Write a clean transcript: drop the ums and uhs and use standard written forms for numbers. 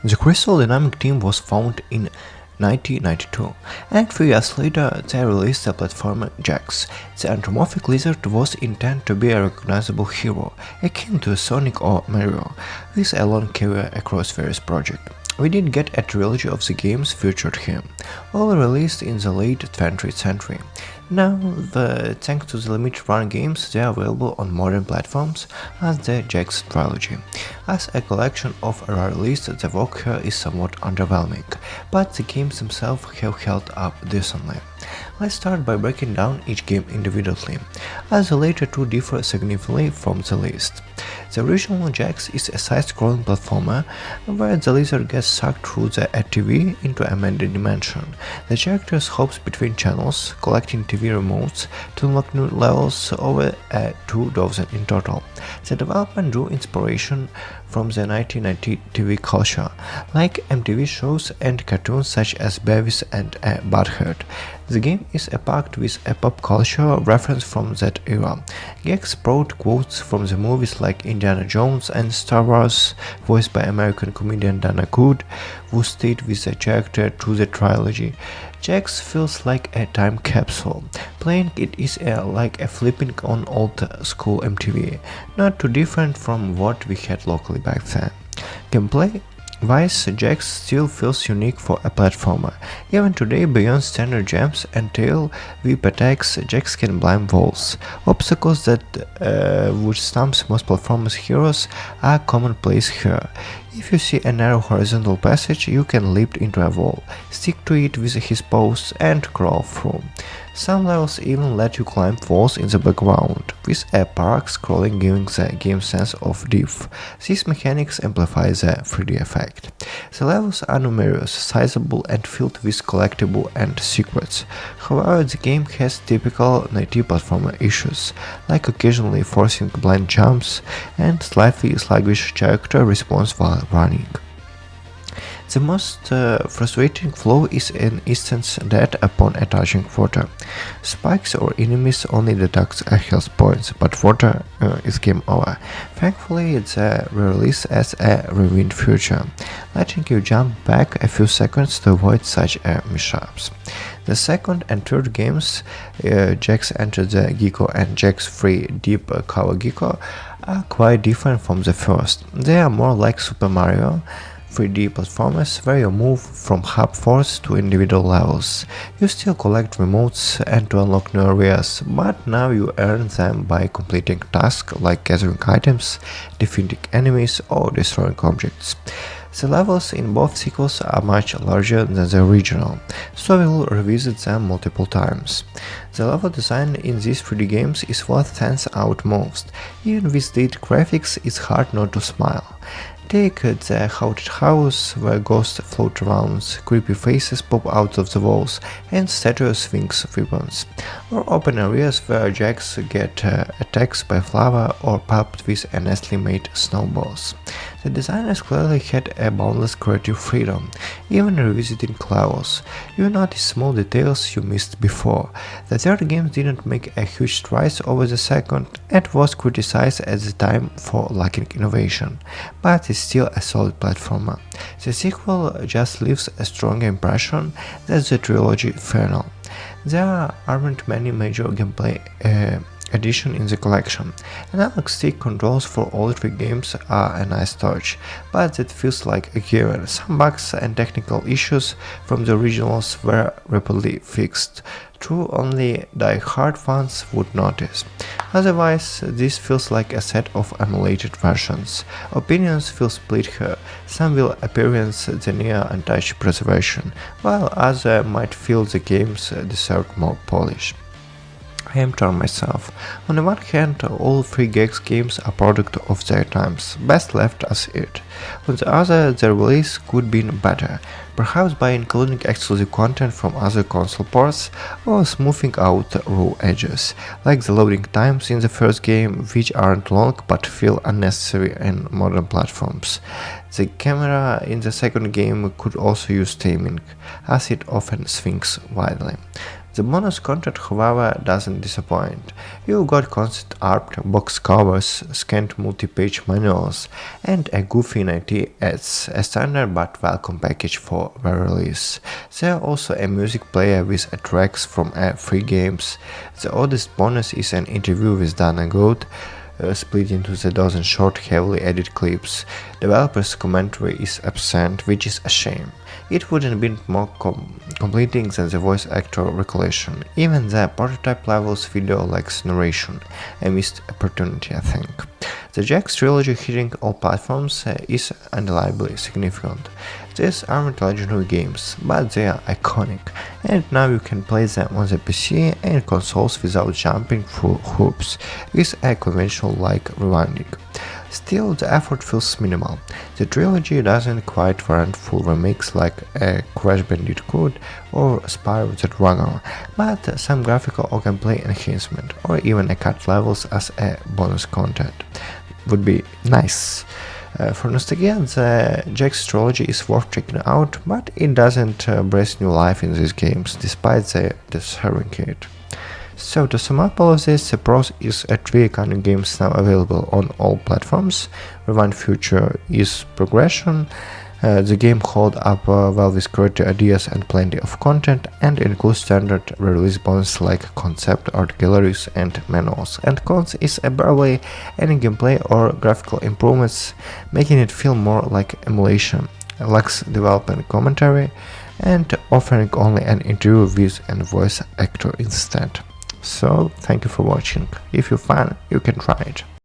The Crystal Dynamic team was founded in 1992, and 3 years later they released the platformer Gex. The anthropomorphic lizard was intended to be a recognizable hero, akin to Sonic or Mario, with a long career across various projects. We did get a trilogy of the games featured him, all released in the late 20th century. Now, thanks to the limited run games, they are available on modern platforms as the Gex Trilogy. As a collection of rare releases, the work here is somewhat underwhelming, but the games themselves have held up decently. Let's start by breaking down each game individually, as the later two differ significantly from the list. The original Gex is a side-scrolling platformer where the lizard gets sucked through the TV into a mended dimension. The character hops between channels, collecting TV remotes to unlock new levels, over 2 dozen in total. The development drew inspiration from the 1990 TV culture, like MTV shows and cartoons such as Beavis and Butthead. The game is packed with a pop culture reference from that era. Gex brought quotes from the movies like Indiana Jones and Star Wars, voiced by American comedian Dana Good, who stayed with the character through the trilogy. Gex feels like a time capsule. Playing it is like a flipping on old school MTV, not too different from what we had locally back then. Gameplay wise, Gex still feels unique for a platformer. Even today, beyond standard jumps and tail whip attacks, Gex can climb walls. Obstacles that would stump most platformers heroes are commonplace here. If you see a narrow horizontal passage, you can leap into a wall, stick to it with his paws and crawl through. Some levels even let you climb walls in the background, with a parallax scrolling giving the game sense of depth. These mechanics amplify the 3D effect. The levels are numerous, sizable and filled with collectibles and secrets. However, the game has typical native platformer issues, like occasionally forcing blind jumps and slightly sluggish character response while running. The most frustrating flaw is an instant death upon touching water. Spikes or enemies only deduct a health points, but water is game over. Thankfully, it's released as a rewind feature, letting you jump back a few seconds to avoid such mishaps. The second and third games, Gex Enter the Gecko and Gex Free Deep Cover Gecko, are quite different from the first. They are more like Super Mario 3D platformers where you move from hub force to individual levels. You still collect remotes and to unlock new areas, but now you earn them by completing tasks like gathering items, defeating enemies, or destroying objects. The levels in both sequels are much larger than the original, so we'll revisit them multiple times. The level design in these 3D games is what stands out most. Even with dated graphics, it's hard not to smile. Take the haunted house where ghosts float around, creepy faces pop out of the walls, and statues swings weapons. Or open areas where Gex get attacked by lava or popped with honestly made snowballs. The designers clearly had a boundless creative freedom, even revisiting levels. You notice small details you missed before. The third game didn't make a huge strides over the second and was criticized at the time for lacking innovation, but is still a solid platformer. The sequel just leaves a stronger impression than the trilogy final. There aren't many major gameplay addition in the collection. Analog stick controls for all 3 games are a nice touch, but that feels like a given. Some bugs and technical issues from the originals were rapidly fixed. True, only die-hard fans would notice. Otherwise, this feels like a set of emulated versions. Opinions feel split here. Some will experience the near untouched preservation, while others might feel the games deserved more polish. I am torn myself. On the one hand, all 3 Gex games are product of their times, best left as it. On the other, their release could be better, perhaps by including exclusive content from other console ports or smoothing out raw edges, like the loading times in the first game, which aren't long but feel unnecessary in modern platforms. The camera in the second game could also use taming, as it often swings widely. The bonus content, however, doesn't disappoint. You got concept art, box covers, scanned multi-page manuals, and a goofy 90 ads, a standard but welcome package for the release. There are also a music player with tracks from free games. The oddest bonus is an interview with Dana Gould, split into a dozen short, heavily edited clips. Developers' commentary is absent, which is a shame. It wouldn't be more completing than the voice actor recollection. Even the prototype levels video lacks narration, a missed opportunity, I think. The Gex Trilogy hitting all platforms is undeniably significant. These aren't legendary games, but they are iconic, and now you can play them on the PC and consoles without jumping through hoops, with a conventional like rewinding. Still, the effort feels minimal. The trilogy doesn't quite warrant full remakes like a Crash Bandicoot or Spyro the Dragon, but some graphical or gameplay enhancement, or even a cut levels as a bonus content would be nice. For nostalgia, the Gex Trilogy is worth checking out, but it doesn't breathe new life in these games, despite the deserving it. So to sum up all of this, the pros is 3 iconic games now available on all platforms. Rewind Future is progression. The game hold up well with creative ideas and plenty of content, and includes standard release bonus like concept art galleries and manuals. And cons is barely any gameplay or graphical improvements, making it feel more like emulation, lacks development commentary, and offering only an interview with a voice actor instead. So thank you for watching. If you find, you can try it.